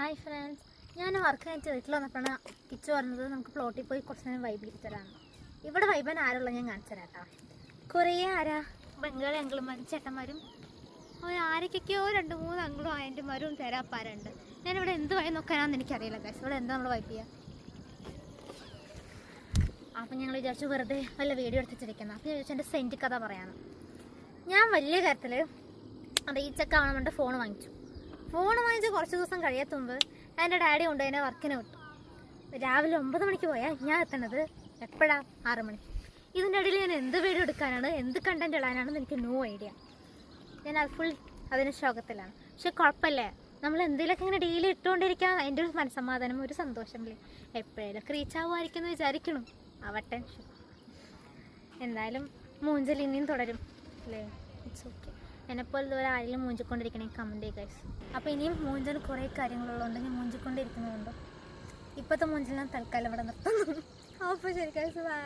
Hi friends, ഞാൻ work കഴിഞ്ഞിട്ട് വീട്ടിൽ വന്നപ്പോഴാണ് കിച്ചു പറഞ്ഞത് നമുക്ക് പ്ലോട്ടിൽ പോയി കുറച്ച് നേരം വൈബ് തരാമെന്ന്. ഇവിടെ വൈബൻ ആരുള്ള ഞാൻ കാണിച്ചു തരാം കേട്ടോ. കുറേ ബംഗാളി അങ്കിളുമാരും ചേട്ടന്മാരും ആരൊക്കെയോ 2-3 അങ്കിളും ആയന്റുമാരും തരാപ്പാരുണ്ട്. ഞാനിവിടെ എന്ത് വഴി നോക്കാനാണെന്ന് എനിക്കറിയില്ല ഗൈസ്. ഇവിടെ എന്താ നമ്മൾ വൈബ് ചെയ്യുക? അപ്പം ഞങ്ങൾ വിചാരിച്ചു വെറുതെ വല്ല വീഡിയോ എടുത്തിട്ടിരിക്കുന്നത്. അപ്പം ഞാൻ വിചാരിച്ചു എൻ്റെ സെൻറ്റ് കഥ പറയാമെന്ന്. ഞാൻ വലിയ കാര്യത്തിൽ റീച്ചൊക്കെ ആവണം വേണ്ട ഫോൺ വാങ്ങിച്ചു കുറച്ച് ദിവസം കഴിയത്തുമ്പ് എൻ്റെ ഡാഡി കൊണ്ട് എന്നെ വർക്കിന് വിട്ടു. രാവിലെ 9 മണിക്ക് പോയാൽ ഞാൻ എത്തണത് എപ്പോഴാണ് 6 മണിക്ക്. ഇതിൻ്റെ ഇടയിൽ ഞാൻ എന്ത് വീഡിയോ എടുക്കാനാണ്, എന്ത് കണ്ടൻറ് ഇടാനാണെന്ന് എനിക്ക് നോ ഐഡിയ. ഞാൻ അത് ഫുൾ അതിന് ശോകത്തിലാണ്. പക്ഷെ കുഴപ്പമില്ല, നമ്മൾ എന്തെങ്കിലുമൊക്കെ ഇങ്ങനെ ഡെയിലി ഇട്ടുകൊണ്ടിരിക്കാൻ എൻ്റെ ഒരു മനസ്സമാധാനം, ഒരു സന്തോഷമില്ലേ. എപ്പോഴേലൊക്കെ റീച്ച് ആവുമായിരിക്കും എന്ന് വിചാരിക്കണം. ആവട്ടെ. എന്തായാലും മൂഞ്ചൽ ഇനിയും തുടരും അല്ലേ? It's okay. എന്നെപ്പോലെ ഇതുവരെ ആരെങ്കിലും മൂഞ്ചിക്കൊണ്ടിരിക്കണേ കമൻറ്റ് ചെയ്യുക ഗൈസ്. അപ്പോൾ ഇനിയും മൂഞ്ചൽ കുറേ കാര്യങ്ങളുള്ളതുകൊണ്ട് ഞാൻ മൂഞ്ചിക്കൊണ്ടിരിക്കുന്നതുകൊണ്ട് ഇപ്പോഴത്തെ മൂഞ്ചൽ ഞാൻ തൽക്കാലം ഇവിടെ നിർത്തുന്നു. അപ്പോൾ ശരി ഗൈസ്, ബൈ.